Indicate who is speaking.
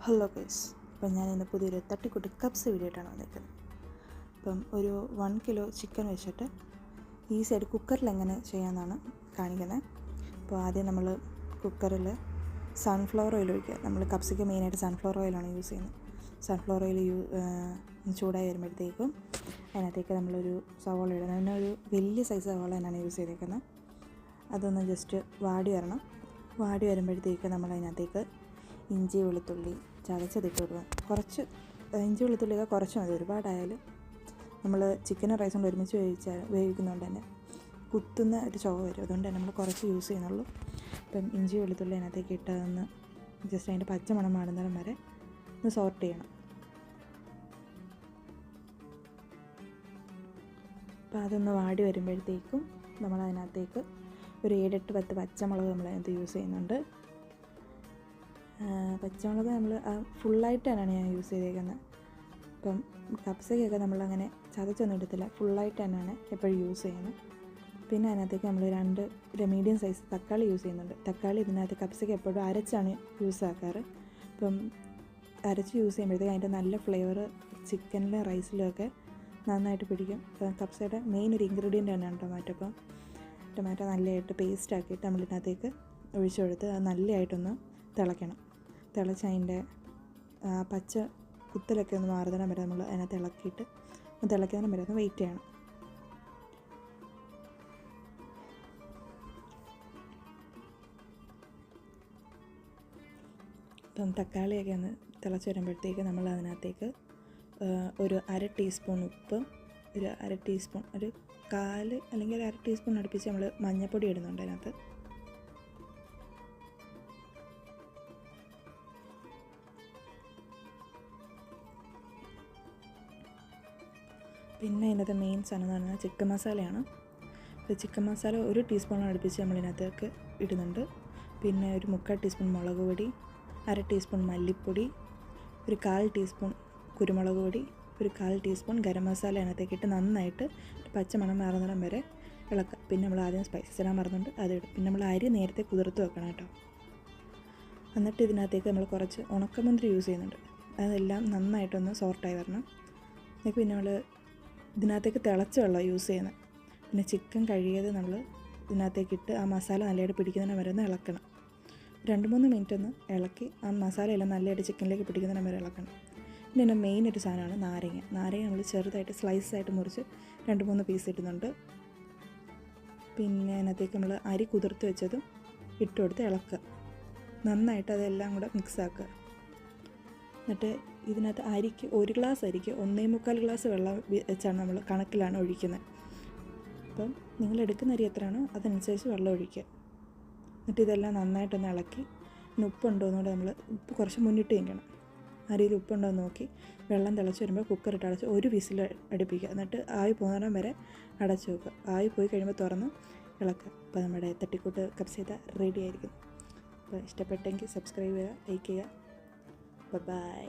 Speaker 1: Hello guys, അപ്പം ഞാനിന്ന് പുതിയൊരു തട്ടിക്കൂട്ട് കപ്സ് വീഡിയോ ആയിട്ടാണ് വന്നിരിക്കുന്നത്. അപ്പം ഒരു 1 കിലോ ചിക്കൻ വെച്ചിട്ട് ഈസിയായിട്ട് കുക്കറിൽ എങ്ങനെ ചെയ്യാമെന്നാണ് കാണിക്കുന്നത്. അപ്പോൾ ആദ്യം നമ്മൾ കുക്കറിൽ സൺഫ്ലവർ ഓയിൽ ഒഴിക്കുക. നമ്മൾ കപ്സിക്ക് മെയിനായിട്ട് സൺഫ്ലവർ ഓയിലാണ് യൂസ് ചെയ്യുന്നത്. സൺഫ്ലവർ ഓയിൽ ചൂടായി വരുമ്പോഴത്തേക്കും അതിനകത്തേക്ക് നമ്മളൊരു സവാള ഇടുന്നത്. അതിനൊരു വലിയ സൈസ് സവാള തന്നെയാണ് യൂസ് ചെയ്തേക്കുന്നത്. അതൊന്ന് ജസ്റ്റ് വാടി വരണം. വാടി വരുമ്പോഴത്തേക്ക് നമ്മൾ അതിനകത്തേക്ക് ഇഞ്ചി വെളുത്തുള്ളി ചതച്ചതിട്ട് കൊടുക്കുക. കുറച്ച് ഇഞ്ചി വെളുത്തുള്ളിയൊക്കെ കുറച്ച് മതി, ഒരുപാടായാലും നമ്മൾ ചിക്കനും റൈസും കൊണ്ട് ഒരുമിച്ച് വേവിക്കുന്നതുകൊണ്ട് തന്നെ കുത്തുന്ന ഒരു ചുവ വരും. അതുകൊണ്ട് തന്നെ നമ്മൾ കുറച്ച് യൂസ് ചെയ്യുന്നുള്ളൂ. ഇപ്പം ഇഞ്ചി വെളുത്തുള്ളി അതിനകത്തേക്ക് ഇട്ടതൊന്ന് ജസ്റ്റ് അതിൻ്റെ പച്ചമണം മാറുന്നിടം വരെ ഒന്ന് സോർട്ട് ചെയ്യണം. അപ്പോൾ അതൊന്ന് വാടി വരുമ്പോഴത്തേക്കും നമ്മളതിനകത്തേക്ക് ഒരു 7-8 പച്ചമുളക് നമ്മളതിനകത്ത് യൂസ് ചെയ്യുന്നുണ്ട്. പച്ചമുളക് നമ്മൾ ഫുള്ളായിട്ട് തന്നെയാണ് ഞാൻ യൂസ് ചെയ്തേക്കുന്നത്. ഇപ്പം കപ്സയ്ക്കൊക്കെ നമ്മളങ്ങനെ ചതച്ചൊന്നും എടുത്തില്ല, ഫുള്ളായിട്ട് തന്നെയാണ് എപ്പോഴും യൂസ് ചെയ്യുന്നത്. പിന്നെ അതിനകത്തേക്ക് നമ്മൾ 2 മീഡിയം സൈസ് തക്കാളി യൂസ് ചെയ്യുന്നുണ്ട്. തക്കാളി ഇതിനകത്ത് കപ്സയ്ക്ക് എപ്പോഴും അരച്ചാണ് യൂസ് ആക്കാറ്. ഇപ്പം അരച്ച് യൂസ് ചെയ്യുമ്പോഴത്തേക്ക് അതിൻ്റെ നല്ല ഫ്ലേവർ ചിക്കനിലും റൈസിലും ഒക്കെ നന്നായിട്ട് പിടിക്കും. കപ്സയുടെ മെയിൻ ഒരു ഇൻഗ്രീഡിയൻ്റ് തന്നെയാണ് ടൊമാറ്റോ. അപ്പം ടൊമാറ്റോ നല്ലതായിട്ട് പേസ്റ്റ് ആക്കിയിട്ട് നമ്മളിതിനകത്തേക്ക് ഒഴിച്ചു കൊടുത്ത് അത് നല്ലതായിട്ടൊന്ന് തിളയ്ക്കണം. തിളച്ച് അതിൻ്റെ പച്ച കുത്തലൊക്കെ ഒന്ന് മാറുന്നതിനും വരെ നമ്മൾ അതിനകത്ത് ഇളക്കിയിട്ട് തിളയ്ക്കുന്നതിനും വരെ ഒന്ന് വെയിറ്റ് ചെയ്യണം. ഇപ്പം തക്കാളിയൊക്കെ ഒന്ന് തിളച്ച് വരുമ്പോഴത്തേക്ക് നമ്മൾ അതിനകത്തേക്ക് ഒരു 1/2 ടീസ്പൂൺ ഉപ്പ്, ഒരു 1/2 ടീസ്പൂൺ, ഒരു 1/4 അല്ലെങ്കിൽ 1/2 ടീസ്പൂൺ അടുപ്പിച്ച് നമ്മൾ മഞ്ഞൾപ്പൊടി ഇടുന്നുണ്ട് അതിനകത്ത്. പിന്നെ ഇതിനകത്ത് മെയിൻ സാധനം എന്ന് പറഞ്ഞാൽ ചിക്കൻ മസാലയാണ്. അപ്പോൾ ചിക്കൻ മസാല 1 ടീസ്പൂൺ അടുപ്പിച്ച് നമ്മളിതിനകത്തേക്ക് ഇടുന്നുണ്ട്. പിന്നെ ഒരു 3/4 ടീസ്പൂൺ മുളക് പൊടി, 1/2 ടീസ്പൂൺ മല്ലിപ്പൊടി, ഒരു 1/4 ടീസ്പൂൺ കുരുമുളക് പൊടി, ഒരു 1/4 ടീസ്പൂൺ ഗരം മസാല അതിനകത്തേക്ക് ഇട്ട് നന്നായിട്ട് പച്ചമണം മാറുന്നിടം വരെ ഇളക്കുക. പിന്നെ നമ്മൾ ആദ്യം സ്പൈസസ് ഇടാൻ മറന്നുണ്ട്, അതിടും. പിന്നെ നമ്മൾ അരി നേരത്തെ കുതിർത്ത് വെക്കണം കേട്ടോ. എന്നിട്ട് ഇതിനകത്തേക്ക് നമ്മൾ കുറച്ച് ഉണക്കമുന്തിരി യൂസ് ചെയ്യുന്നുണ്ട്. അതെല്ലാം നന്നായിട്ടൊന്ന് സോർട്ടായി വരണം. പിന്നെ നമ്മൾ ഇതിനകത്തേക്ക് തിളച്ച വെള്ളം യൂസ് ചെയ്യുന്നത്. പിന്നെ ചിക്കൻ കഴുകിയത് നമ്മൾ ഇതിനകത്തേക്ക് ഇട്ട് ആ മസാല നല്ലതായിട്ട് പിടിക്കുന്നതിന് വരെ ഒന്ന് ഇളക്കണം. 2-3 മിനിറ്റ് ഒന്ന് ഇളക്കി ആ മസാലയെല്ലാം നല്ലതായിട്ട് ചിക്കനിലേക്ക് പിടിക്കുന്നതിന് വരെ ഇളക്കണം. പിന്നെ എൻ്റെ മെയിൻ ഒരു സാധനമാണ് നാരങ്ങ. നമ്മൾ ചെറുതായിട്ട് സ്ലൈസായിട്ട് മുറിച്ച് 2-3 പീസ് ഇടുന്നുണ്ട്. പിന്നെ അതിനകത്തേക്ക് നമ്മൾ അരി കുതിർത്ത് വെച്ചതും ഇട്ട് കൊടുത്ത് ഇളക്കുക. നന്നായിട്ട് അതെല്ലാം കൂടെ മിക്സാക്കുക. എന്നിട്ട് ഇതിനകത്ത് അരിക്ക് 1 ഗ്ലാസ് അരിക്ക് 1.25 ഗ്ലാസ് വെള്ളം വെച്ചാണ് നമ്മൾ കണക്കിലാണ് ഒഴിക്കുന്നത്. അപ്പം നിങ്ങൾ എടുക്കുന്ന അരി എത്രയാണോ അതനുസരിച്ച് വെള്ളം ഒഴിക്കുക. എന്നിട്ട് ഇതെല്ലാം നന്നായിട്ടൊന്ന് ഇളക്കി ഉപ്പുണ്ടോ എന്നുകൂടെ നമ്മൾ ഉപ്പ് കുറച്ച് മുന്നിട്ട് വയ്ക്കണം. അരിയിൽ ഉപ്പുണ്ടോ എന്ന് നോക്കി വെള്ളം തിളച്ച് വരുമ്പോൾ കുക്കറിട്ട് അടച്ച് 1 വിസിൽ അടുപ്പിക്കുക. എന്നിട്ട് ആവി പോകുന്നിടം വരെ അടച്ച് വെക്കുക. ആവി പോയി കഴിയുമ്പോൾ തുറന്ന് ഇളക്കുക. അപ്പോൾ നമ്മുടെ തട്ടിക്കൂട്ട് കപ്സ് ചെയ്ത റെഡി ആയിരിക്കും. അപ്പോൾ ഇഷ്ടപ്പെട്ടെങ്കിൽ സബ്സ്ക്രൈബ് ചെയ്യുക, ലൈക്ക് ചെയ്യുക. Bye-bye.